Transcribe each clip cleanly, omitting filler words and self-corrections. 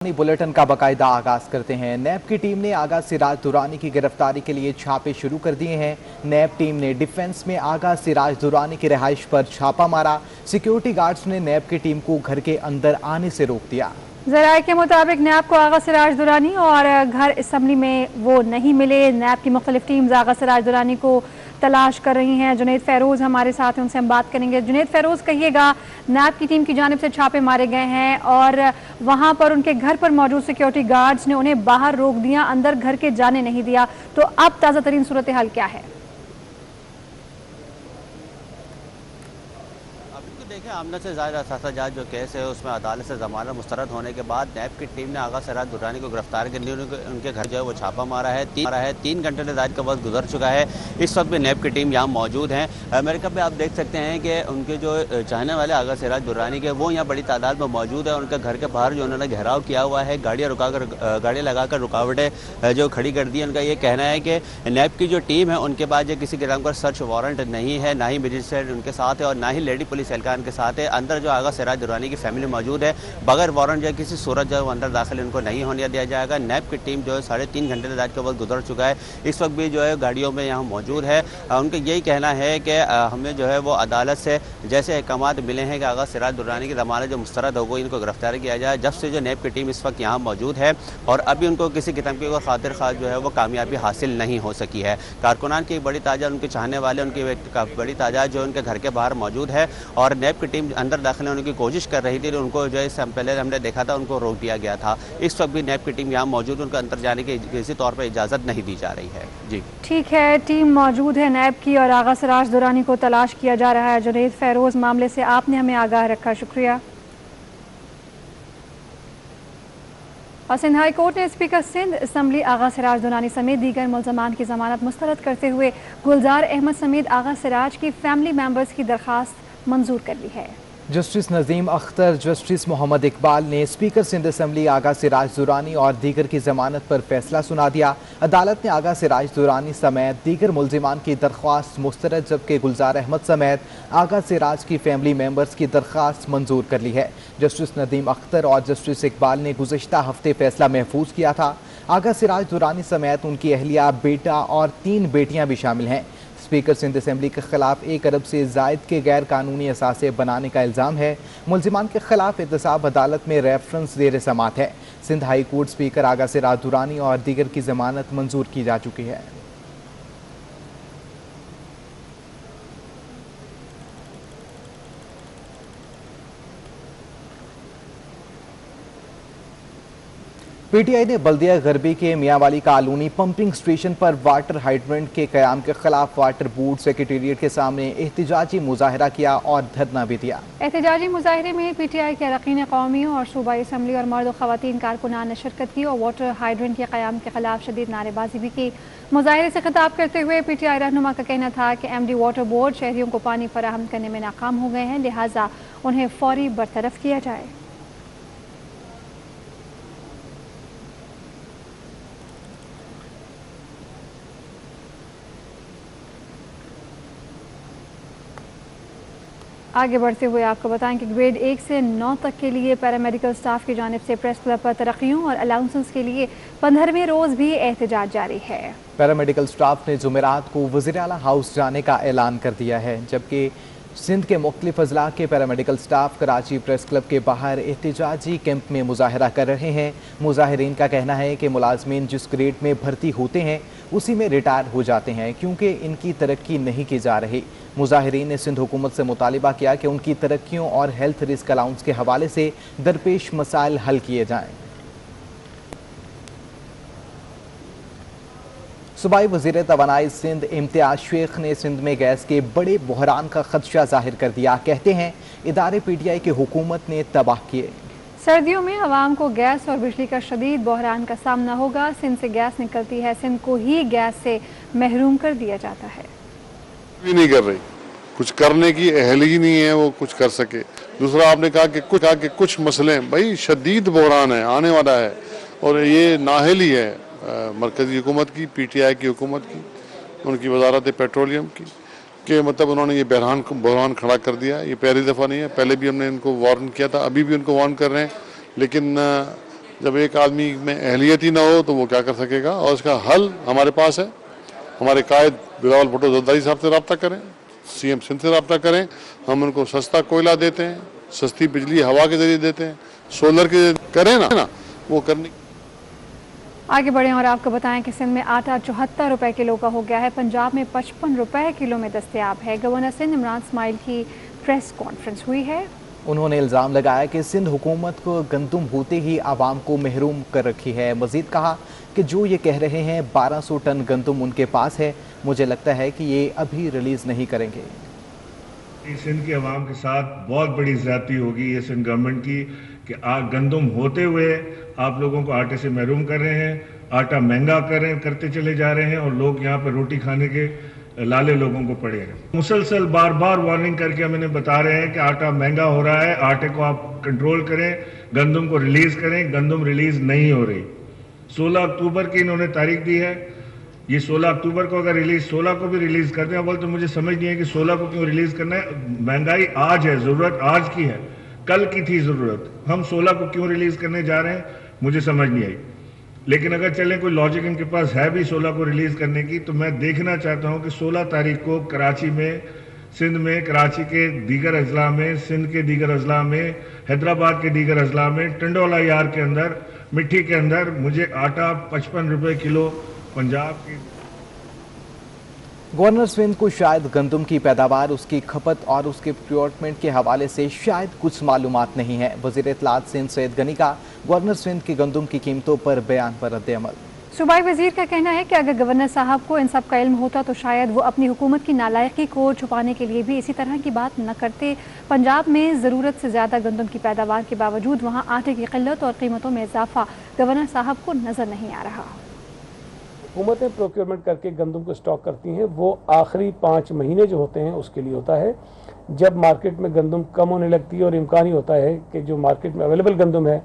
Bulletin का बाकायदा आगाज करते हैं। नैब की टीम ने आगा सिराज दुरानी की गिरफ्तारी के लिए छापे शुरू कर दिए हैं। नैब टीम ने डिफेंस में आगा सिराज दुरानी की रिहाइश पर छापा मारा। सिक्योरिटी गार्ड्स ने नैब की टीम को घर के अंदर आने से रोक दिया। ज़राए के मुताबिक नैब को आगा सिराज दुरानी और घर असम्बली में वो नहीं मिले। नैब की मुख्तलिफ टीम्स आगा सिराज दुरानी को तलाश कर रही हैं। जुनैद फेरोज हमारे साथ हैं, उनसे हम बात करेंगे। जुनैद फेरोज, कहिएगा, नैब की टीम की जानिब से छापे मारे गए हैं और वहां पर उनके घर पर मौजूद सिक्योरिटी गार्ड्स ने उन्हें बाहर रोक दिया, अंदर घर के जाने नहीं दिया। तो अब ताज़ा तरीन सूरत हाल क्या है? देखिए, आमना से ज़ाहिर असासाजात जो केस है उसमें अदालत से ज़मानत मुस्तरद होने के बाद नैब की टीम ने आगा सिराज दुरानी को गिरफ्तार करने उनके घर जो है वो छापा मारा है। 3 घंटे से ज़ाहिर का वक्त गुजर चुका है। इस वक्त भी नैब की टीम यहाँ मौजूद है। अमेरिका में आप देख सकते हैं कि उनके जो चाहने वाले आगा सिराज दुरानी के वो यहाँ बड़ी तादाद में मौजूद है। उनके घर के बाहर जो उन्होंने घेराव किया हुआ है, गाड़ियाँ लगाकर रुकावटें जो खड़ी कर दी। उनका ये कहना है कि नैब की जो टीम है उनके पास किसी किस्म का सर्च वारंट नहीं है, ना ही मजिस्ट्रेट उनके साथ है और ना ही लेडी पुलिस एहलकार के साथ है। अंदर जो आगा सिराज दुरानी की फैमिली मौजूद है, बगैर वारंट जो किसी सूरत जो है अंदर दाखिल उनको नहीं होने दिया जाएगा। नैब की टीम जो है 3.5 घंटे से ज़्यादा का वक्त गुजर चुका है, इस वक्त भी जो है गाड़ियों में यहाँ मौजूद है। उनका यही कहना है कि हमें जो है वो अदालत से जैसे अहकामात मिले हैं कि आगा सिराज दुरानी की ज़मानत जो मुस्तरद हो गई, इनको गिरफ्तार किया जाए। जब से जो नैब की टीम इस वक्त यहाँ मौजूद है और अभी उनको किसी किस्म की खातिर खास जो है वो कामयाबी हासिल नहीं हो सकी है। कारकुनान की बड़ी तादाद, उनके चाहने वाले उनकी बड़ी तादाद जो उनके घर के बाहर मौजूद है और नैब की टीम अंदर दाखिल होने की कोशिश कर रही थी। उनको जो है पहले हमने देखा था उनको रोक दिया गया था। इस वक्त भी नैब की टीम यहाँ मौजूद, उनको अंदर जाने की किसी तौर पर इजाज़त नहीं दी जा रही है। जी ठीक है, टीम मौजूद है नैब की और आगा सिराज दुरानी को तलाश किया जा रहा है। जुनैद फेरोज, मामले से आपने हमें आगाह रखा, शुक्रिया। और सिंध हाई कोर्ट ने स्पीकर सिंध असम्बली आगा सिराज दुरानी समेत दीगर मुल्ज़मान की जमानत मुस्तरद करते हुए गुलजार अहमद समेत आगा सिराज की फैमिली मेंबर्स की दरख्वास्त मंजूर कर ली है। जस्टिस नजीम अख्तर, जस्टिस मोहम्मद इकबाल ने स्पीकर सिंध असम्बली आगा सिराज दुरानी और दीगर की जमानत पर फैसला सुना दिया। अदालत ने आगा सिराज दुरानी समेत दीगर मुल्ज़िमान की दरख्वास्त मुस्तरद, जबकि गुलजार अहमद समेत आगा सिराज की फैमिली मेंबर्स की दरख्वास्त मंजूर कर ली है। जस्टिस नजीम अख्तर और जस्टिस इकबाल ने गुज़श्ता हफ्ते फैसला महफूज किया था। आगा सिराज दुरानी समेत उनकी अहलिया, बेटा और 3 बेटियाँ भी शामिल हैं। स्पीकर सिंध असम्बली के खिलाफ 1 अरब से जायद के गैर कानूनी असासे बनाने का इल्ज़ाम है। मुल्ज़िमान के खिलाफ एहतसाब अदालत में रेफरेंस ज़ेर समात है। सिंध हाई कोर्ट स्पीकर आगा सिराज दुरानी और दीगर की जमानत मंजूर की जा चुकी है। पीटीआई ने बल्दिया गरबी के मियांवाली कॉलोनी पंपिंग स्टेशन पर वाटर हाइड्रेंट के क़याम के खिलाफ वाटर बोर्ड सेक्रेटेरिएट के सामने एहतजाजी मुजाहरा किया और धरना भी दिया। एहतजाजी मुजाहरे में पीटीआई के अरकान कौमी और सूबाई असम्बली और मर्द और ख़वातीन कारकुनान ने शिरकत की और वाटर हाइड्रेंट के क़याम के खिलाफ शदीद नारेबाजी भी की। मुजाहरे से खिताब करते हुए पीटीआई रहनुमा का कहना था कि एमडी वाटर बोर्ड शहरियों को पानी फराहम करने में नाकाम हो गए हैं, लिहाजा उन्हें फौरी बरतरफ किया जाए। आगे बढ़ते हुए आपको बताएं कि ग्रेड 1 से 9 तक के लिए पैरामेडिकल स्टाफ की जानिब से प्रेस क्लब पर तरक्कियों और अलाउंसेस के लिए 15वें रोज़ भी एहतजाज जारी है। पैरामेडिकल स्टाफ ने जुमेरात को वज़ीर आला हाउस जाने का ऐलान कर दिया है, जबकि सिंध के मुख्तलिफ अजला के paramedical staff Karachi press club के बाहर एहतजाजी कैंप में मुजाहरा कर रहे हैं। मुजाहिरीन का कहना है कि मुलाजमीन जिस ग्रेड में भर्ती होते हैं उसी में रिटायर हो जाते हैं, क्योंकि इनकी तरक्की नहीं की जा रही। मुजाहिरीन ने सिंध हुकूमत से मुतालिबा किया कि उनकी तरक्कियों और हेल्थ रिस्क अलाउंस के हवाले से दरपेश मसाइल हल किए जाएँ। सूबाई वज़ीर तवानाई सिंध इम्तियाज शेख ने सिंध में गैस के बड़े बहरान का खदशा जाहिर कर दिया। कहते हैं इदारे पीटीआई की हुकूमत ने तबाह किए। सर्दियों में आवाम को गैस और बिजली का शदीद बहरान का सामना होगा। सिंध से गैस निकलती है, सिंध को ही गैस से महरूम कर दिया जाता है। भी नहीं कर रही, कुछ करने की अहल ही नहीं है वो कुछ कर सके। दूसरा आपने कहा कि कुछ मसले, भाई शदीद बहरान है, आने वाला है और ये नाअहली है मरकजी हुकूमत की, पीटीआई की हुकूमत की, उनकी वजारत पेट्रोलियम की, कि मतलब उन्होंने ये बहरान खड़ा कर दिया। ये पहली दफ़ा नहीं है, पहले भी हमने इनको वार्न किया था, अभी भी उनको वार्न कर रहे हैं, लेकिन जब एक आदमी में अहलियत ही ना हो तो वो क्या कर सकेगा। और इसका हल हमारे पास है। हमारे कायद बिलावल भुट्टो जरदारी साहब से रब्ता करें, सीएम सिंध से रब्ता करें। हम उनको सस्ता कोयला देते हैं, सस्ती बिजली हवा के जरिए देते हैं, सोलर के करें ना वो करने। आगे बढ़ें और आपको बताएं कि सिंध में आटा 74 रुपए किलो का हो गया है। पंजाब में 55 रुपए किलो में दस्तयाब है। गवर्नर सिंध इमरान इस्माइल की प्रेस कॉन्फ्रेंस हुई है। उन्होंने इल्ज़ाम लगाया कि सिंध हुकूमत को गंदम होते ही आवाम को महरूम कर रखी है। मजीद कहा कि जो ये कह रहे हैं 1200 टन गंदम उनके पास है, मुझे लगता है कि ये अभी रिलीज़ नहीं करेंगे। सिंध के अवाम के साथ बहुत बड़ी ज्यादती होगी ये सिंध गवर्नमेंट की कि गंदम होते हुए आप लोगों को आटे से महरूम कर रहे हैं, आटा महंगा करते चले जा रहे हैं और लोग यहाँ पर रोटी खाने के लाले लोगों को पड़े हैं। मुसलसल बार बार वार्निंग करके हम इन्हें बता रहे हैं कि आटा महंगा हो रहा है, आटे को आप कंट्रोल करें, गंदम को रिलीज करें। गंदम रिलीज नहीं हो रही। 16 अक्टूबर की इन्होंने तारीख दी है। ये 16 अक्टूबर को अगर रिलीज 16 को भी रिलीज कर दें, बोल तो मुझे समझ नहीं है कि 16 को क्यों रिलीज करना है। महंगाई आज है, जरूरत आज की है, कल की थी जरूरत। हम 16 को क्यों रिलीज करने जा रहे हैं मुझे समझ नहीं आई। लेकिन अगर चले कोई लॉजिक इनके पास है भी 16 को रिलीज करने की, तो मैं देखना चाहता हूं कि 16 तारीख को कराची में, सिंध में, कराची के दीगर अजला में, सिंध के दीगर अजला में, हैदराबाद के दीगर अजला में, टंडोला यार के अंदर, मिट्टी के अंदर मुझे आटा 55 रुपए किलो पंजाब की। गवर्नर सिंध को शायद गंदम की पैदावार, उसकी खपत और उसके प्रोक्योरमेंट के हवाले से शायद कुछ मालूमात नहीं है। वज़ीर इत्तलात सिंध सैयद गनी का गवर्नर सिंध की गंदम की कीमतों पर बयान पर रद्द-ए-अमल। सूबाई वजीर का कहना है कि अगर गवर्नर साहब को इन सब का इल्म होता तो शायद वो अपनी हुकूमत की नालायकी को छुपाने के लिए भी इसी तरह की बात न करते। पंजाब में ज़रूरत से ज़्यादा गंदम की पैदावार के बावजूद वहाँ आटे की किल्लत और कीमतों में इजाफा गवर्नर साहब को नज़र नहीं आ रहा। हुकूमतें प्रोक्योरमेंट करके गंदम को स्टॉक करती हैं, वो आखिरी 5 महीने जो होते हैं उसके लिए होता है, जब मार्केट में गंदम कम होने लगती है और इम्कान ही होता है कि जो मार्केट में अवेलेबल गंदम है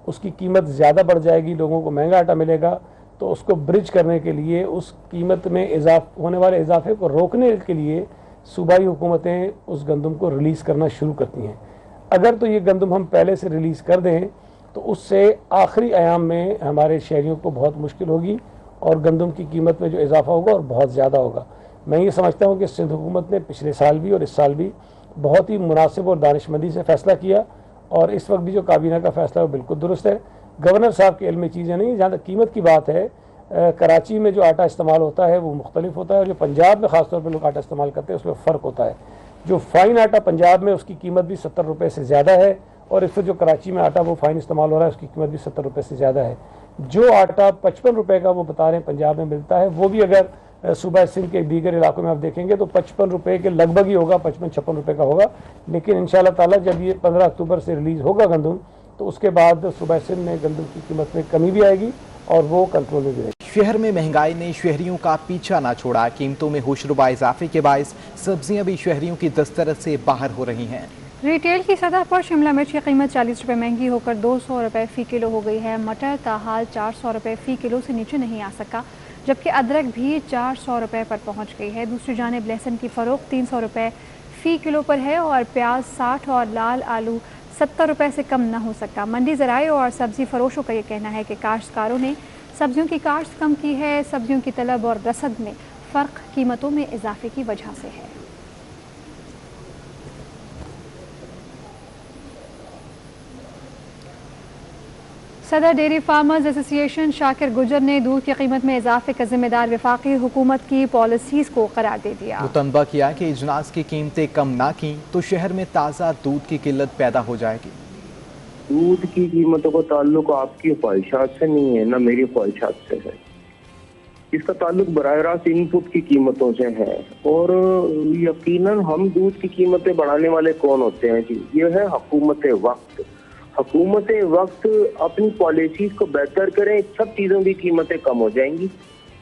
उसकी कीमत ज़्यादा बढ़ जाएगी, लोगों को महंगा आटा मिलेगा, तो उसको ब्रिज करने के लिए, उस कीमत में होने वाले इजाफे को रोकने के लिए सूबाई हुकूमतें उस गंदम को रिलीज़ करना शुरू करती हैं। अगर तो ये गंदम हम पहले से रिलीज़ कर दें तो उससे आखिरी अयाम में हमारे शहरियों को बहुत मुश्किल होगी और गंदम की कीमत में जो इजाफा होगा और बहुत ज़्यादा होगा। मैं ये समझता हूँ कि सिंध हुकूमत ने पिछले साल भी और इस साल भी बहुत ही मुनासिब और दानिशमंदी से फ़ैसला किया और इस वक्त भी जो काबीना का फ़ैसला है वो बिल्कुल दुरुस्त है। गवर्नर साहब के इल्म में चीज़ें नहीं, जहाँ तक कीमत की बात है, कराची में जो आटा इस्तेमाल होता है वो मुख्तलिफ होता है और जो पंजाब में ख़ासतौर पर लोग आटा इस्तेमाल करते हैं उसमें फ़र्क होता है। जो फ़ाइन आटा पंजाब में उसकी कीमत भी 70 रुपये से ज़्यादा है और इस वक्त जो कराची में आटा वो फ़ाइन इस्तेमाल हो रहा है उसकी कीमत भी 70 रुपये से ज़्यादा है। जो आटा 55 रुपये का वो बता रहे हैं पंजाब में मिलता है, वो भी अगर सूबा सिंध के दीगर इलाकों में आप देखेंगे तो 55 रुपये के लगभग ही होगा, 55-56 रुपये का होगा। लेकिन इंशाअल्लाह ताला जब ये 15 अक्टूबर से रिलीज़ होगा गंदम, तो उसके बाद सूबा सिंध में गंदम की कीमत में कमी भी आएगी और वो कंट्रोल में भी रहेगी। शहर में महंगाई ने शहरियों का पीछा ना छोड़ा। कीमतों में होशरुबा इजाफे के बायस सब्जियां भी शहरियों की दस्तरस से बाहर हो रही हैं। रिटेल की सतह पर शिमला मिर्च की कीमत 40 रुपये महंगी होकर 200 रुपये फ़ी किलो हो गई है। मटर ताहाल 400 रुपये फ़ी किलो से नीचे नहीं आ सका, जबकि अदरक भी 400 रुपये पर पहुंच गई है। दूसरी जानिब लहसुन की फ़रोख्त 300 रुपये फ़ी किलो पर है और प्याज 60 और लाल आलू 70 रुपये से कम न हो सका। मंडी ज़राए और सब्ज़ी फरोशों का ये कहना है कि काश्तकारों ने सब्जियों की काश्त कम की है। सब्जियों की तलब और रसद में फ़र्क कीमतों में इजाफे की वजह से है। सदर डेयरी फार्मर्स एसोसिएशन शाकिर गुजर ने दूध की कीमत में इजाफे का जिम्मेदार वफाकी हुकूमत की पॉलिसीज़ को करार दे दिया। मुतनबा किया कि इजनास की कीमतें कम ना की तो शहर में ताज़ा दूध की किल्लत पैदा हो जाएगी। दूध की कीमतों का ताल्लुक आपकी ख्वाहिशात से नहीं है, ना मेरी ख्वाहिशात से है। इसका ताल्लुक बराह रास्त इनपुट की कीमतों से है और यकीनन हम दूध की कीमतें बढ़ाने वाले कौन होते हैं जी? ये है हुकूमत वक्त। हुकूमत वक्त अपनी पॉलिसीज को बेहतर करें, सब चीज़ों की कीमतें कम हो जाएंगी।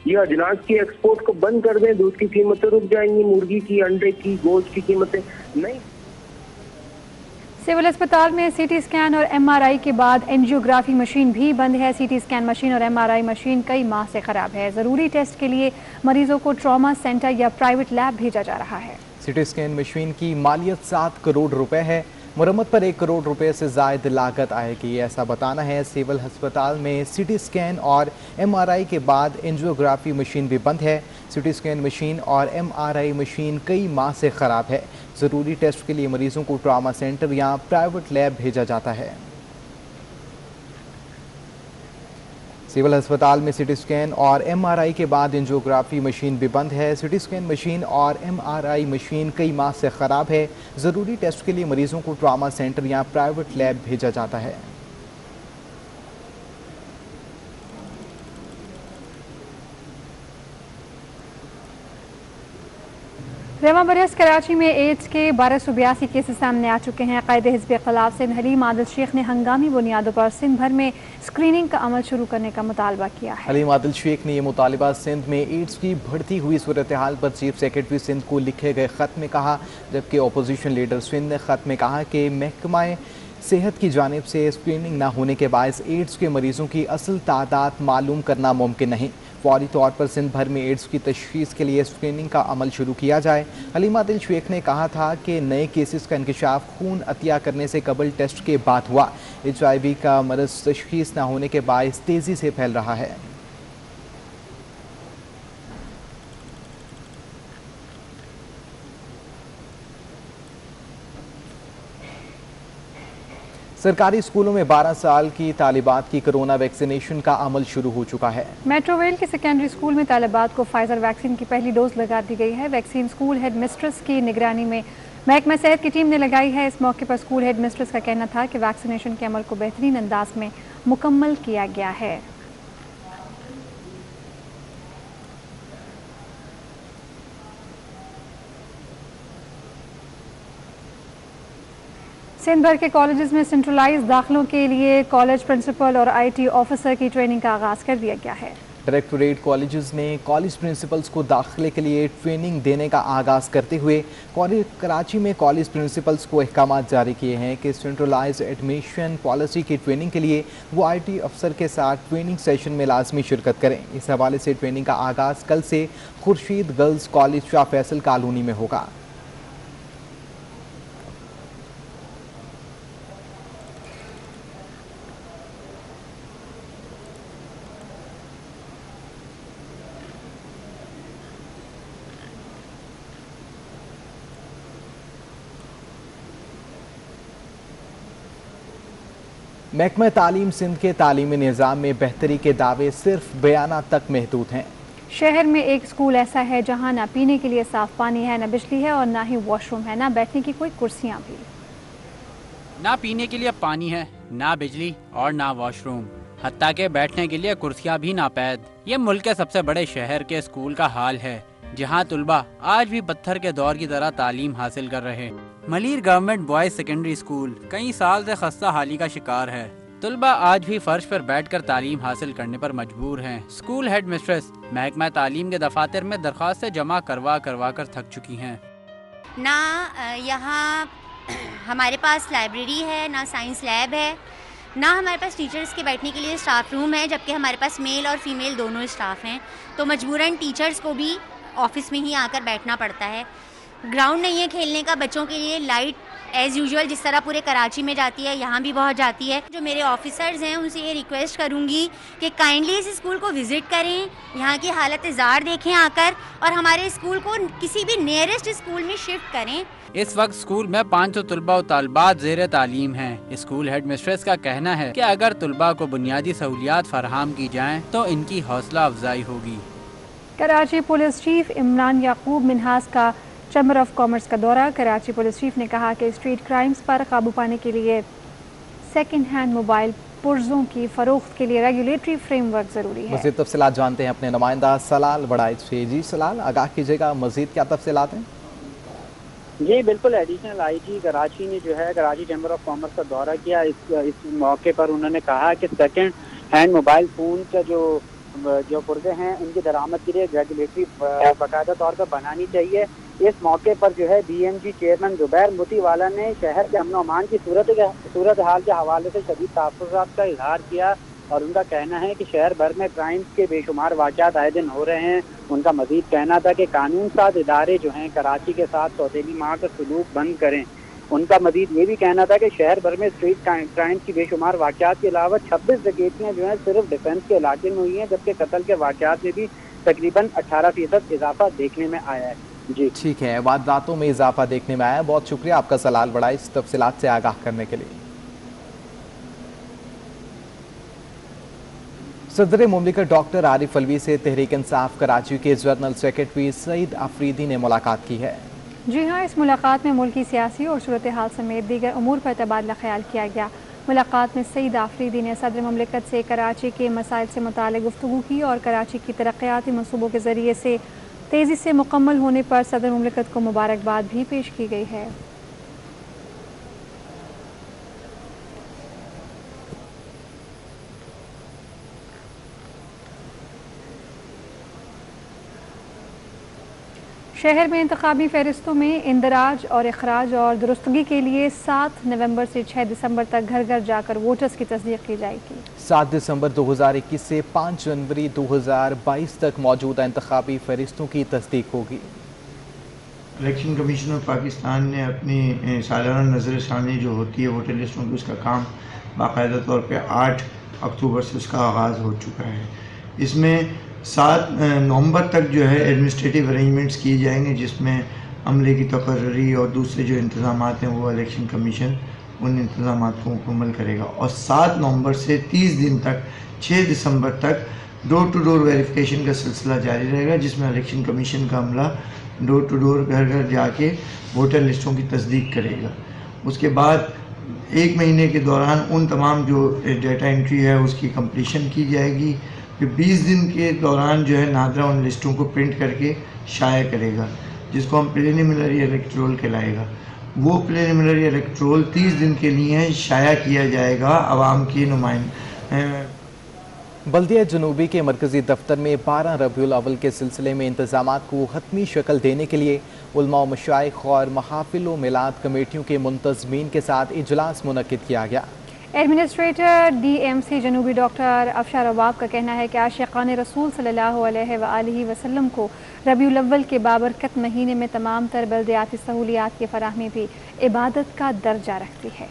ये अजनास की एक्सपोर्ट को बंद कर दें, दूध की कीमतें रुक जाएंगी, मुर्गी की, अंडे की, गोश्त की कीमतें नहीं। सिविल अस्पताल में सीटी स्कैन और एमआरआई के बाद एंजियोग्राफी मशीन भी बंद है। सीटी स्कैन मशीन और एमआरआई मशीन कई माह से खराब है। ज़रूरी टेस्ट के लिए मरीजों को ट्रॉमा सेंटर या प्राइवेट लैब भेजा जा रहा है। सीटी स्कैन मशीन की मालियत 7 करोड़ रुपए है। मुरम्मत पर 1 करोड़ रुपए से जायद लागत आएगी, ऐसा बताना है। सिविल अस्पताल में सिटी स्कैन और MRI के बाद एंजियोग्राफी मशीन भी बंद है। सिटी स्कैन मशीन और MRI मशीन कई माह से ख़राब है। ज़रूरी टेस्ट के लिए मरीजों को ट्रामा सेंटर या प्राइवेट लैब भेजा जाता है। सिविल अस्पताल में सिटी स्कैन और MRI के बाद एंजियोग्राफी मशीन भी बंद है। सिटी स्कैन मशीन और MRI मशीन कई माह से ख़राब है। ज़रूरी टेस्ट के लिए मरीजों को ट्रामा सेंटर या प्राइवेट लैब भेजा जाता है। रेवा बरस कराची में एड्स के 1282 केसेस सामने आ चुके हैं। कायद हिज़्ब इख्तिलाफ सिंध हलीम आदिल शेख ने हंगामी बुनियादों पर सिंध भर में स्क्रीनिंग का अमल शुरू करने का मुतालबा किया है। हलीम आदिल शेख ने यह मुतालबा सिंध में एड्स की बढ़ती हुई सूरत हाल पर चीफ सेक्रेटरी सिंध को लिखे गए ख़त में कहा, जबकि अपोजिशन लीडर सिंध ने ख़त में कहा कि महकमा सेहत की जानिब से स्क्रीनिंग न होने के बायस एड्स के मरीजों की असल तादाद मालूम करना मुमकिन नहीं। फौरी तौर पर सिंध भर में एड्स की तशखीस के लिए स्क्रीनिंग का अमल शुरू किया जाए। हलीम आदिल शेख ने कहा था कि नए केसेस का इंकशाफ खून अतिया करने से कबल टेस्ट के बाद हुआ। HIV का मरज़ तशखीस न होने के बायस तेज़ी से फैल रहा है। सरकारी स्कूलों में 12 साल की तालिबात की कोरोना वैक्सीनेशन का अमल शुरू हो चुका है। मेट्रोवेल के सेकेंडरी स्कूल में तालिबात को फाइजर वैक्सीन की पहली डोज लगा दी गई है। वैक्सीन स्कूल हेड मिस्ट्रेस की निगरानी में महकमा सेहत की टीम ने लगाई है। इस मौके पर स्कूल हेड मिस्ट्रेस का कहना था कि वैक्सीनेशन के अमल को बेहतरीन अंदाज में मुकम्मल किया गया है। सिंध भर के कॉलेजेस में सेंट्रलाइज दाखिलों के लिए कॉलेज प्रिंसिपल और IT ऑफिसर की ट्रेनिंग का आगाज़ कर दिया गया है। डायरेक्टोरेट कॉलेजेस ने कॉलेज प्रिंसिपल्स को दाखिले के लिए ट्रेनिंग देने का आगाज़ करते हुए कराची में कॉलेज प्रिंसिपल्स को अहकाम जारी किए हैं कि सेंट्रलाइज एडमिशन पॉलिसी की ट्रेनिंग के लिए वो IT अफसर के साथ ट्रेनिंग सेशन में लाजमी शिरकत करें। इस हवाले से ट्रेनिंग का आगाज़ कल से Khurshid girls college Shah Faisal colony में होगा। महकमा तालीम सिंध के तालीमी निज़ाम में बेहतरी के दावे सिर्फ बयाना तक महदूद हैं। शहर में एक स्कूल ऐसा है जहां ना पीने के लिए साफ पानी है, न बिजली है और ना ही वॉशरूम है, ना बैठने की कोई कुर्सियां भी। ना पीने के लिए पानी है, ना बिजली और ना वॉशरूम, हत्ता के बैठने के लिए कुर्सियां भी नापैद। ये मुल्क के सबसे बड़े शहर के स्कूल का हाल है, जहां तुलबा आज भी पत्थर के दौर की तरह तालीम हासिल कर रहे। Malir government boys secondary school कई साल से खस्ता हाली का शिकार है। तुलबा आज भी फर्श पर बैठकर तालीम हासिल करने पर मजबूर हैं। स्कूल हेड मिस्ट्रेस महकमा तालीम के दफातर में दरख्वास्तें जमा करवा कर थक चुकी हैं। ना यहाँ हमारे पास लाइब्रेरी है, ना साइंस लैब है, ना हमारे पास टीचर्स के बैठने के लिए स्टाफ रूम है, जबकि हमारे पास मेल और फीमेल दोनों स्टाफ हैं। तो मजबूरन टीचर्स को भी ऑफिस में ही आकर बैठना पड़ता है। ग्राउंड नहीं है खेलने का बच्चों के लिए। लाइट एज़ यूजुअल जिस तरह पूरे कराची में जाती है, यहाँ भी बहुत जाती है। जो मेरे ऑफिसर्स हैं उनसे ये रिक्वेस्ट करूँगी कि काइंडली इस स्कूल को विज़िट करें, यहाँ की हालत ज़ार देखें आकर, और हमारे स्कूल को किसी भी नियरेस्ट स्कूल में शिफ्ट करें। इस वक्त स्कूल में 500 तुलबा और तालिबात ज़ेर तालीम हैं। स्कूल हेड मिस्ट्रेस का कहना है कि अगर तुलबा को बुनियादी सहूलियात फराहम की जाएं तो इनकी हौसला अफजाई होगी। कराची पुलिस चीफ इमरान याकूब मिन्हास का चैम्बर ऑफ कॉमर्स का दौरा। कराची पुलिस चीफ ने कहा कि स्ट्रीट क्राइम्स पर काबू पाने के लिए सेकंड हैंड मोबाइल पुर्जों की फरोख्त के लिए रेगुलेटरी फ्रेमवर्क जरूरी है। मज़ीद तफसीलात जानते हैं अपने नुमाइंदा सलाल बड़ाइच से। जी सलाल, आगाह कीजिएगा, मज़ीद क्या तफसीलात हैं? जी बिल्कुल, एडिशनल IG कराची ने जो है कराची चैम्बर ऑफ कॉमर्स का दौरा किया। इस मौके पर उन्होंने कहा कि सेकंड हैंड मोबाइल फ़ोन का जो पुर्जे हैं उनकी दरामद के लिए रेगुलेटरी बाकायदा तौर पर बनानी चाहिए। इस मौके पर जो है BMG चेयरमैन जुबैर मोतीवाला ने शहर के अमन और अमान की सूरत हाल के हवाले से शदीद तहफ़्फ़ुज़ात का इजहार किया और उनका कहना है कि शहर भर में क्राइम्स के बेशुमार वाक़यात आए दिन हो रहे हैं। उनका मज़ीद कहना था कि कानून साज इदारे जो हैं कराची के साथ सौतेली माँ का सलूक बंद करें। उनका मजीद ये भी कहना था कि शहर भर में स्ट्रीट क्राइम की बेशुमार वाक़यात के अलावा 26 डकैतियाँ जो हैं सिर्फ डिफेंस के इलाके में हुई हैं, जबकि कत्ल के वाक़यात में भी तकरीबन 18% इजाफा देखने में आया है। जी ठीक है, वारदातों में इजाफा देखने में आया। बहुत शुक्रिया आपका सलाल बड़ा इस तफसीलात से आगाह करने के लिए। सदर मुमलिकत डॉक्टर आरिफ अलवी से तहरीक इंसाफ कराची के जनरल सेक्रेटरी सईद अफरीदी ने मुलाकात की है। जी हाँ, इस मुलाकात में मुल्की सियासी और सूरत हाल समेत दीगर अमूर पर तबादला ख्याल किया गया। मुलाकात में सईद आफरीदी ने सदर मुमलिकत से कराची के मसाइल से मुताल्लिक़ गुफ्तगू की और कराची की तरक्याती मनसूबों के ज़रिए से तेज़ी से मुकम्मल होने पर सदर मुमलिकत को मुबारकबाद भी पेश की गई है। शहर में इंतखाबी फहरिस्तों में इंदराज और अखराज और दुरुस्तगी के लिए 7 नवंबर से 6 दिसंबर तक घर घर जाकर वोटर्स की तस्दीक की जाएगी। 7 दिसंबर 2021 से 5 जनवरी 2022 तक मौजूदा इंतखाबी फहरिस्तों की तस्दीक होगी। इलेक्शन कमीशन ऑफ पाकिस्तान ने अपनी सालाना नज़र षानी जो होती है वोटर लिस्टों की, उसका काम बाकायदा तौर पे 8 अक्टूबर से उसका आगाज़ हो चुका है। इसमें 7 नवंबर तक जो है एडमिनिस्ट्रेटिव अरेंजमेंट्स किए जाएंगे, जिसमें अमले की तकर्री और दूसरे जो इंतज़ाम हैं वो इलेक्शन कमीशन उन इंतज़ाम को मुकम्मल करेगा। और 7 नवंबर से 30 दिन तक 6 दिसंबर तक डोर टू डोर वेरिफिकेशन का सिलसिला जारी रहेगा, जिसमें इलेक्शन कमीशन का अमला डोर टू डोर घर घर जाके वोटर लिस्टों की तस्दीक करेगा। उसके बाद 1 महीने के दौरान उन तमाम जो डेटा एंट्री है उसकी कंप्लीशन की जाएगी। फिर 20 दिन के दौरान जो है नादरा उन लिस्टों को प्रिंट करके शाया करेगा, जिसको हम प्रिलिमिनरी इलेक्टोरल कहलाएगा। वो प्रिलिमिनरी इलेक्टोरल 30 दिन के लिए शाया किया जाएगा आवाम की नुमाइंदगी। बल्दिया जनूबी के मरकजी दफ्तर में 12 रबीउल अव्वल के सिलसिले में इंतजामात को हतमी शक्ल देने के लिए उलमा मशाइख और महाफिल व मिलाद कमेटियों के मुंतजमीन के साथ इजलास मुनक्किद किया गया। एडमिनिस्ट्रेटर DMC जनूबी डॉक्टर अफशार अवाब का कहना है कि आशिक़ान रसूल सल्लल्लाहु अलैहि वसल्लम को रबीउल अव्वल के बाबरकत महीने में तमाम तर बल्दियाती सहूलियात की फराहमी भी इबादत का दर्जा रखती है।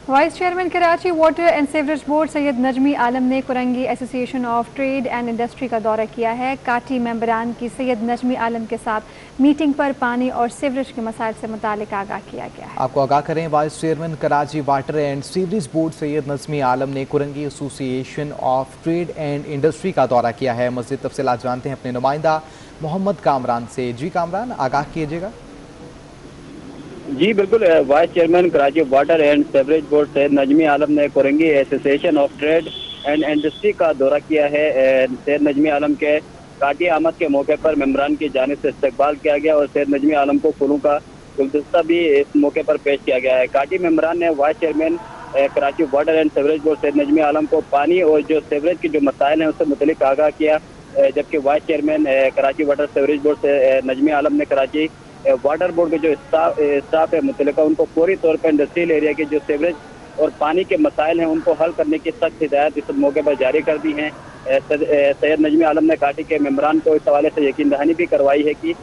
Vice chairman Karachi water and sewerage board Syed Najmi Alam ने Korangi association of trade and industry का दौरा किया है। काटी मेंबरान की सैयद नजमी आलम के साथ मीटिंग पर पानी और सीवरेज के मसाइल से मुतालिक आगाह किया गया है। आपको आगाह करें, vice chairman Karachi water and sewerage board Syed Najmi Alam ने Korangi association of trade and industry का दौरा किया है। मज़ीद तफसीलात जानते हैं अपने नुमाइंदा मोहम्मद कामरान से। जी कामरान, आगाह कीजिएगा। जी बिल्कुल, vice chairman Karachi water and sewerage board Syed Najmi Alam ने Korangi association of trade and industry का दौरा किया है। सैयद नजमी आलम के काटी आमद के मौके पर मेम्बरान की जानिब से इस्तकबाल किया गया और सैयद नजमी आलम को फूलों का गुलदस्ता भी इस मौके पर पेश किया गया है। काटी मेम्बरान ने vice chairman Karachi water and sewerage board Syed Najmi Alam को पानी और जो सीवरेज के जो मसाइल हैं उससे मुतल्लिक आगाह किया, जबकि vice chairman Karachi water sewerage board से नजमी आलम ने कराची वाटर बोर्ड के जो स्टाफ है मुतल्लिका उनको फौरी तौर पर इंडस्ट्रियल एरिया के जो सीवरेज और पानी के मसाइल हैं उनको हल करने की सख्त हिदायत इस मौके पर जारी कर दी हैं। सैयद नजमी आलम ने काटी के मेम्बरान को इस हवाले से यकीन दहानी भी करवाई है कि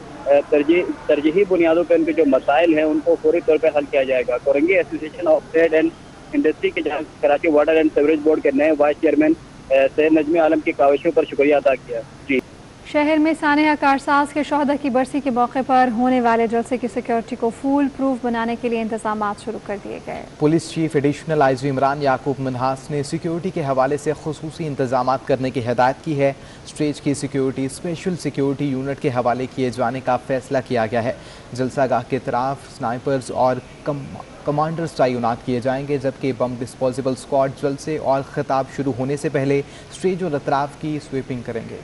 तरजीही बुनियादों पर उनके जो मसाइल हैं उनको फौरी तौर पर हल किया जाएगा। Korangi association of trade and industry के Karachi water and sewerage board के नए वाइस चेयरमैन सैयद नजमी आलम की काविशों पर शुक्रिया अदा किया। जी, शहर में सानिया कारसाज के शोहदा की बरसी के मौके पर होने वाले जलसे की सिक्योरिटी को फुल प्रूफ बनाने के लिए इंतजाम शुरू कर दिए गए। Police chief additional IG Imran Yaqoob Manhas ने सिक्योरिटी के हवाले से खुसूसी इंतजाम करने की हिदायत की है। स्टेज की सिक्योरिटी स्पेशल सिक्योरिटी यूनिट के हवाले किए जाने का फैसला किया गया है। जलसागाह के तरफ स्नाइपर्स और कमांडर्स तैनात किए जाएंगे, जबकि बम डिस्पोजेबल स्क्वाड जलसे और खिताब शुरू होने से पहले स्टेज और अतराफ की स्वीपिंग करेंगे।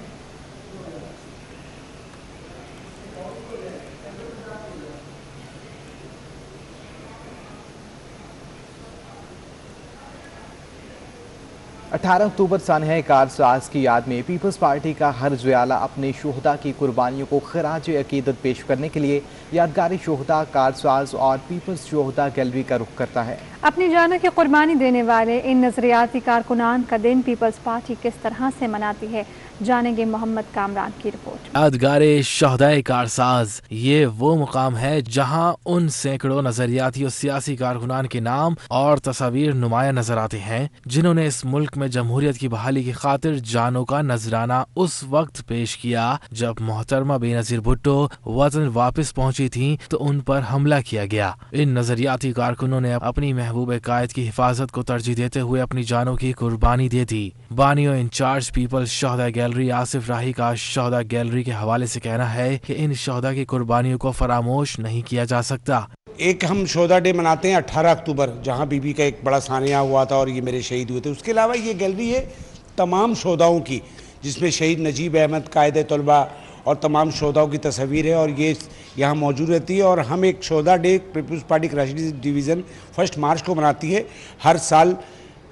अठारह अक्टूबर सानहा कारसाज की याद में पीपल्स पार्टी का हर ज़्याला अपने शोहदा की कुर्बानियों को खराज अकीदत पेश करने के लिए यादगारी शोहदा कारसाज और पीपल्स शोहदा गैलरी का रुख करता है। अपनी जानों की कुर्बानी देने वाले इन नजरियाती कारकुनान का दिन पीपल्स पार्टी किस तरह से मनाती है, जानेंगे मोहम्मद कामरान की रिपोर्ट। यादगारे शहदाए कारसाज, ये वो मुकाम है जहां उन सैकड़ों नजरियाती और सियासी कारकुनान के नाम और तस्वीर नुमाया नजर आते हैं जिन्होंने इस मुल्क में जमहूरियत की बहाली की खातिर जानों का नजराना उस वक्त पेश किया जब मोहतरमा बेनजीर भुट्टो वतन वापस पहुंची थी तो उन पर हमला किया गया। इन नजरियाती कारकुनों ने अपनी महबूब कायद की हिफाजत को तरजीह देते हुए अपनी जानों की कुर्बानी दे दी। बानियो इंचार्ज पीपल्स शहदा गैलरी आसिफ राही का शहदा गैलरी के हवाले से कहना है कि इन शहदा की कुर्बानियों को फरामोश नहीं किया जा सकता। एक हम शोदा डे मनाते हैं 18 अक्टूबर, जहां बीबी का एक बड़ा सानिया हुआ था और ये मेरे शहीद हुए थे। उसके अलावा ये गैलरी है तमाम शोदाओं की, जिसमें शहीद नजीब अहमद कायदे तलबा और तमाम शोदाओं की तस्वीर है और ये यहाँ मौजूद रहती है। और हम एक शोदा day peoples party Karachi division 1 मार्च को मनाती है। हर साल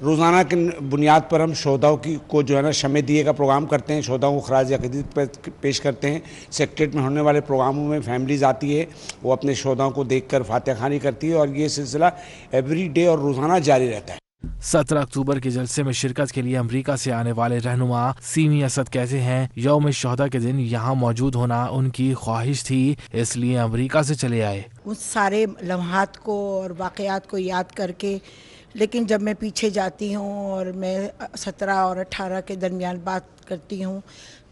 रोज़ाना की बुनियाद पर हम शोदाओं को जो है ना शमे दिए का प्रोग्राम करते हैं, शोदाओं को खराज अक़ीदत पेश करते हैं। सेक्रेटरीट में होने वाले प्रोग्रामों में फैमिलीज़ आती है, वो अपने शोदाओं को देखकर फातिहा खानी करती है और ये सिलसिला एवरी डे और रोज़ाना जारी रहता है। 17 अक्टूबर के जलसे में शिरकत के लिए अमेरिका से आने वाले रहनुमा सीमी असद कहते हैं यौम शोहदा के दिन यहाँ मौजूद होना उनकी ख्वाहिश थी, इसलिए अमेरिका से चले आए। उस सारे लम्हात को और वाक़यात को याद करके, लेकिन जब मैं पीछे जाती हूँ और मैं 17 और 18 के दरमियान बात करती हूँ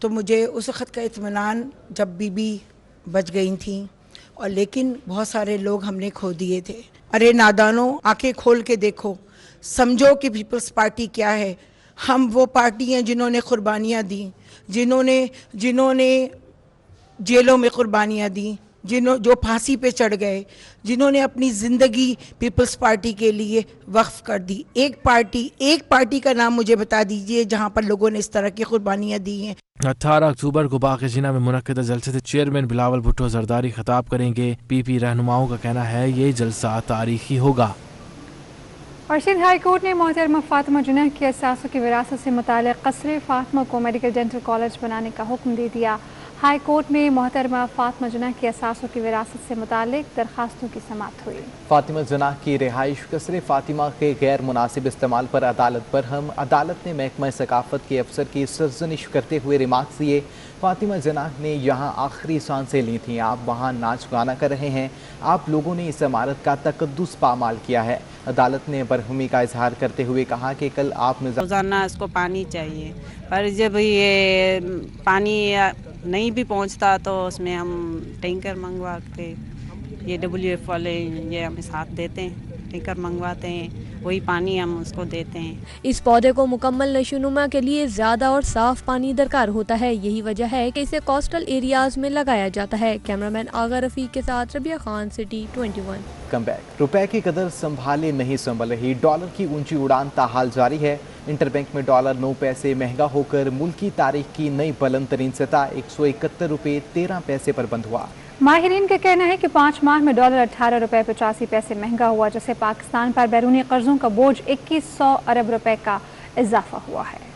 तो मुझे उस वक़्त का इत्मीनान जब बीबी बच गई थी और लेकिन बहुत सारे लोग हमने खो दिए थे। अरे नादानों, आंखें खोल के देखो, समझो कि पीपल्स पार्टी क्या है। हम वो पार्टी हैं जिन्होंने कुर्बानियाँ दी, जिन्होंने जेलों में कुर्बानियाँ दी, जो फांसी पे चढ़ गए, जिन्होंने अपनी ज़िंदगी पीपल्स पार्टी के लिए वक्फ कर दी। एक पार्टी का नाम मुझे बता दीजिए जहां पर लोगों ने इस तरह की कुर्बानियाँ दी हैं। 18 अक्टूबर को बाग़ जिना में मुनक्किदा जलसे से चेयरमैन बिलावल भुट्टो जरदारी खिताब करेंगे। पीपी रहनुमाओं का कहना है ये जलसा तारीखी होगा। और सिंध हाई कोर्ट ने मोहतरमा फातिमा जुनैद की असासों की विरासत से मुताल्लिक़ क़स्र फातिमा को मेडिकल डेंटल कॉलेज बनाने का हुक्म दे दिया। हाई कोर्ट में मोहतरमा फातिमा जुनैद की असासों की विरासत से मुताल्लिक़ दरखास्तों की समाअत हुई। फातिमा जुनैद की रिहाइश क़स्र फातिमा के गैर मुनासिब इस्तेमाल पर अदालत बरहम। अदालत ने महकमा सकाफ़त के अफसर की सरजनिश करते हुए रिमार्क्स दिए। फातिमा जुनैद ने यहाँ आखिरी सांसें ली थीं, आप वहाँ नाच गाना कर रहे हैं, आप लोगों ने इस इमारत का तकद्दुस पामाल किया है। अदालत ने बरहमी का इजहार करते हुए कहा कि कल आप रोज़ाना इसको पानी चाहिए, पर जब ये पानी नहीं भी पहुंचता तो उसमें हम टैंकर मंगवा के, ये WF वाले ये हमें साथ देते हैं, टैंकर मंगवाते हैं, वही पानी हम उसको देते हैं। इस पौधे को मुकम्मल नशोनुमा के लिए ज़्यादा और साफ पानी दरकार होता है, यही वजह है कि इसे कोस्टल एरियाज में लगाया जाता है। कैमरामैन आगा रफ़ीक के साथ Rabia Khan, city 21। Come back. रुपए की कदर संभाले नहीं संभल रही, डॉलर की ऊंची उड़ान ताहाल जारी है। इंटरबैंक में डॉलर 9 पैसे महंगा होकर मुल्क की तारीख की नई बुलंद तरीन सतह 171 रुपये 13 पैसे पर बंद हुआ। माहिरीन का कहना है कि 5 माह में डॉलर 18 रुपये 85 पैसे महंगा हुआ, जिससे पाकिस्तान पर बैरूनी कर्जों का बोझ 2100 अरब रुपए का इजाफा हुआ है।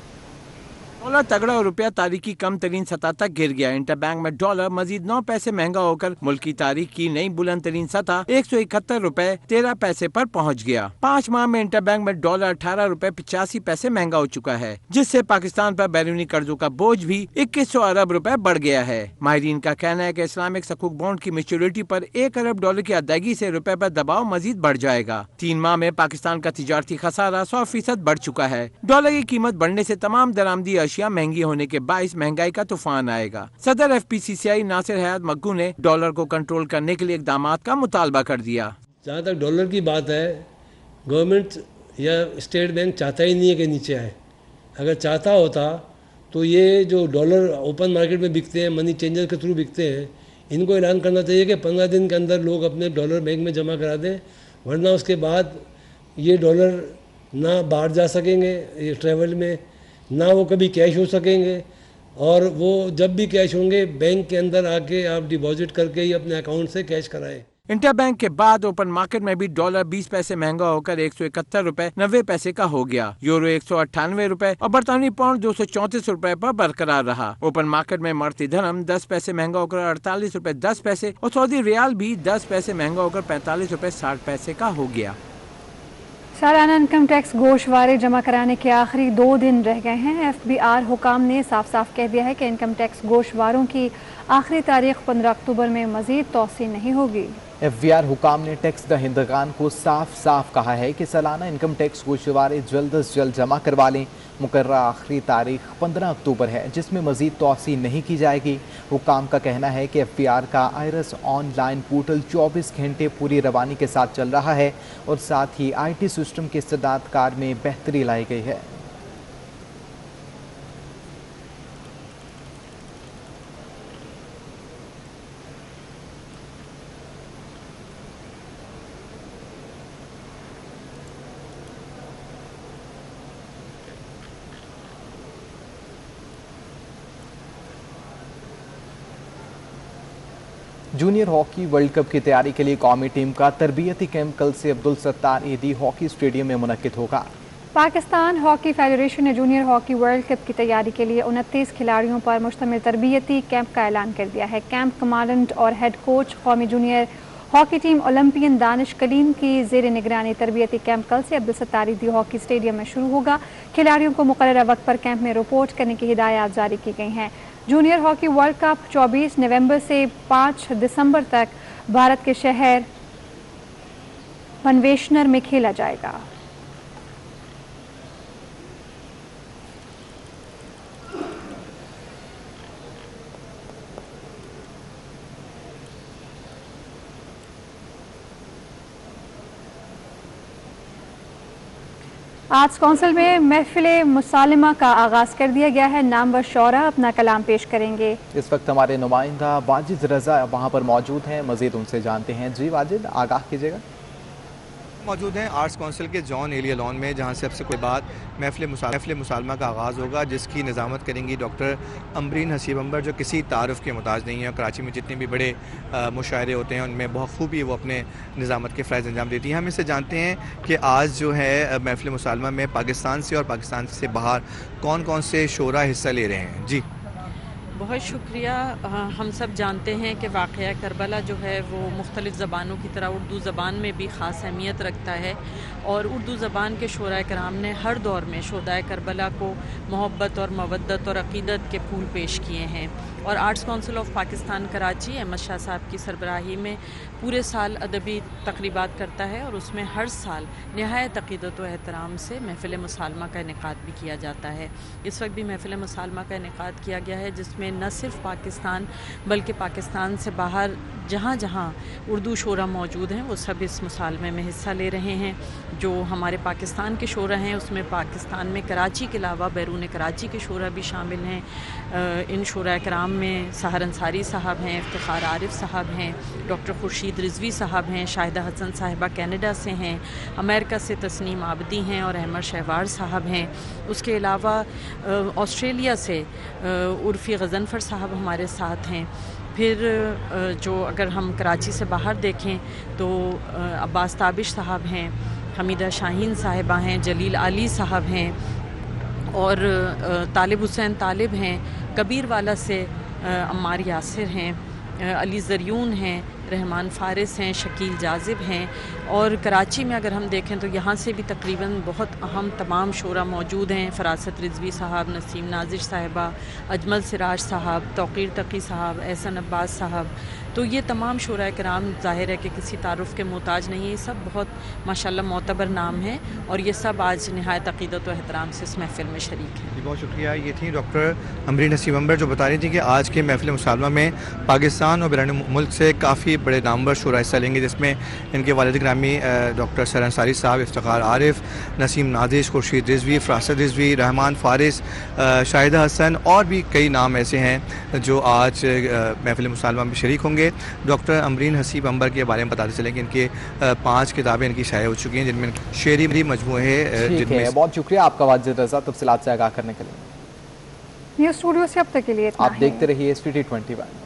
डॉलर तगड़ा और रुपया तारीख की कम तरीन सतह तक गिर गया। इंटरबैंक में डॉलर मजीद 9 पैसे महंगा होकर मुल्क की तारीख की नई बुलंद तरीन सतह 171 रुपए 13 पैसे पर पहुंच गया। 5 माह में इंटरबैंक में डॉलर 18 रुपए 85 पैसे महंगा हो चुका है, जिससे पाकिस्तान पर बैरूनी कर्जों का बोझ भी 2100 अरब रुपए बढ़ गया है। माहिरीन का कहना है कि इस्लामिक सकूक बॉन्ड की मैच्योरिटी पर 1 अरब डॉलर की अदायगी से रुपए पर दबाव मजीद बढ़ जाएगा। 3 माह में पाकिस्तान का तिजारती खसारा 100% बढ़ चुका है। डॉलर की कीमत बढ़ने से तमाम दरामदी महंगी होने के बाइस महंगाई का तूफान आएगा। सदर FPCCI नासिर हयात मक्कू ने डॉलर को कंट्रोल करने के लिए इक़दामात का मुतालबा कर दिया। जहाँ तक डॉलर की बात है, गवर्नमेंट या स्टेट बैंक चाहता ही नहीं है कि नीचे आए। अगर चाहता होता तो ये जो डॉलर ओपन मार्केट में बिकते हैं, मनी चेंजर के थ्रू बिकते हैं, इनको ऐलान करना चाहिए कि 15 दिन के अंदर लोग अपने डॉलर बैंक में जमा करा दें, वरना उसके बाद ये डॉलर ना बाहर जा सकेंगे ये ट्रैवल में, ना वो कभी कैश हो सकेंगे, और वो जब भी कैश होंगे बैंक के अंदर आके आप डिपॉजिट करके ही अपने अकाउंट से कैश कराएं। इंटरबैंक के बाद ओपन मार्केट में भी डॉलर 20 पैसे महंगा होकर 171 रुपए 90 पैसे का हो गया। यूरो 198 रुपए और बरतानी पाउंड 234 रुपए पर बरकरार रहा। ओपन मार्केट में मरती धर्म 10 पैसे महंगा होकर 48 रुपए 10 पैसे और सऊदी रियाल भी 10 पैसे महंगा होकर 45 रुपए 60 पैसे का हो गया। सालाना इनकम टैक्स गोशवारे जमा कराने के आखिरी 2 दिन रह गए हैं। FBR हुकाम ने साफ साफ कह दिया है कि इनकम टैक्स गोशवारों की आखिरी तारीख 15 अक्टूबर में मजीद तोसी नहीं होगी। FBR हुकाम ने टैक्स दहिंदगान को साफ साफ कहा है कि सालाना इनकम टैक्स गोशवारे जल्द अज जल्द जमा करवा लें। मुकर्रर आखिरी तारीख 15 अक्टूबर है, जिसमें मजीद तोसी नहीं की जाएगी। हुकाम का कहना है कि FBR का IRS ऑनलाइन पोर्टल 24 घंटे पूरी रवानी के साथ चल रहा है और साथ ही IT सिस्टम की इस्तेदाद कार में बेहतरी लाई गई है। जूनियर हॉकी वर्ल्ड कप की तैयारी के लिए कौमी टीम का तरबियती कैंप कल से अब्दुल सत्तार ईदी हॉकी स्टेडियम में मुनक्किद होगा। पाकिस्तान हॉकी फेडरेशन ने जूनियर हॉकी वर्ल्ड कप की तैयारी के लिए 29 खिलाड़ियों पर मुश्तमिल तरबियती कैंप का ऐलान कर दिया है। कैंप कमांडेंट और हेड कोच कौमी junior hockey team Olympian Danish Kaleem की जेर निगरानी तरबियती कैंप कल से अब्दुल सत्तार ईदी हॉकी स्टेडियम में शुरू होगा। खिलाड़ियों को मुकर्रर वक्त पर कैंप में रिपोर्ट करने की हिदायत जारी की गई हैं। जूनियर हॉकी वर्ल्ड कप 24 नवंबर से 5 दिसंबर तक भारत के शहर बनवेशनर में खेला जाएगा। आर्ट्स काउंसिल में महफिल मुसालिमा का आगाज़ कर दिया गया है। नामवर शौरा अपना कलाम पेश करेंगे। इस वक्त हमारे नुमाइंदा वाजिद रजा वहां पर मौजूद हैं, मजीद उनसे जानते हैं। जी वाजिद, आगाह कीजिएगा। मौजूद हैं आर्ट्स काउंसिल के जॉन एरिया लॉन में, जहां से सबसे कोई बात महफिल मुसालमा का आगाज़ होगा, जिसकी निज़ामत करेंगी डॉक्टर अमरीन हसीब अंबर, जो किसी तारुफ के मुताज नहीं है। कराची में जितने भी बड़े मुशायरे होते हैं उनमें बखूबी वो अपने निज़ामत के फ़राइज़ अंजाम देती हैं। हम इससे जानते हैं कि आज जो है महफिल मुसालमा में पाकिस्तान से और पाकिस्तान से बाहर कौन कौन से शोरा हिस्सा ले रहे हैं। जी बहुत शुक्रिया। हम सब जानते हैं कि वाक़या करबला जो है वो मुख्तलिफ़ ज़बानों की तरह उर्दू ज़बान में भी ख़ास अहमियत रखता है और उर्दू ज़बान के शोरा कराम ने हर दौर में शोदाए करबला को मोहब्बत और मवद्दत और अक़ीदत के फूल पेश किए हैं। और arts council of Pakistan Karachi Ahmed Shah साहब की सरबराही में पूरे साल अदबी तकरीबात करता है और उसमें हर साल नहायत अक़ीदत व एहतराम से महफिल मुसालमा का इनेकाद भी किया जाता है। इस वक्त भी महफिल मुसालमा का इनेकाद किया गया है, जिसमें न सिर्फ पाकिस्तान बल्कि पाकिस्तान से बाहर जहाँ जहाँ उर्दू शोरा मौजूद हैं वो सब इस मुसालमे में हिस्सा ले रहे हैं। जो हमारे पाकिस्तान के शोरा हैं उसमें पाकिस्तान में कराची के अलावा बैरून कराची के शोरा भी शामिल हैं। इन शोरा कराम में सहर अंसारी साहब हैं, इफ्तिखार आरिफ साहब हैं, डॉक्टर खुर्शीद रिजवी साहब हैं, शाहिदा हसन साहिबा कनाडा से हैं, अमेरिका से तस्नीम आबदी हैं और अहमद शहवार साहब हैं। उसके अलावा ऑस्ट्रेलिया से उर्फ़ी गज़नफ़र साहब हमारे साथ हैं। फिर जो अगर हम कराची से बाहर देखें तो अब्बास ताबिश साहब हैं, हमीदा शाहीन साहिबा हैं, जलील आली साहब हैं और तालिब हुसैन तालिब हैं, कबीर वाला से अम्मार यासिर हैं, अली ज़रियून हैं, रहमान फ़ारिस हैं, शकील जाजिब हैं। और कराची में अगर हम देखें तो यहाँ से भी तकरीबन बहुत अहम तमाम शोरा मौजूद हैं। फ़रासत रिजवी साहब, नसीम नाजिर साहिबा, अजमल सिराज साहब, तौक़ीर तकी साहब, एहसन अब्बास साहब। तो ये तमाम शोरा कराम ज़ाहिर है कि किसी तारुफ़ के मोहताज नहीं है। ये सब बहुत माशाल्लाह मोतबर नाम है और ये सब आज नहायत अक़ीदत व एहतराम से इस महफ़िल में शरीक हैं। बहुत शुक्रिया। ये थी डॉक्टर अमरीन हसीब अंबर जो बता रही थी कि आज के महफिल मुसालमा में पाकिस्तान और बैरून मुल्क से काफ़ी बड़े नामवर शोरा हिस्सा लेंगे, जिसमें इनके वालिद ग्रामी डॉक्टर सहर अंसारी साहब, इफ्तिखार आरिफ, नसीम नाजिश, खुर्शीद रिजवी, फ़रासत रिजवी, रहमान फ़ारिस, शाहिदा हसन और भी कई नाम ऐसे हैं जो आज महफिल मुसालमा में शरीक होंगे। डॉक्टर अमरीन हसीब अंबर के बारे में बताते चलें कि इनके 5 किताबें इनकी शाया हो चुकी हैं, जिनमें शेरी मजमूए हैं। बहुत शुक्रिया आपका वाजिद रज़ा तफसीलात से आगाह करने के लिए। न्यूज़ स्टूडियो से अब तक के लिए आप देखते रहिए SVT 21।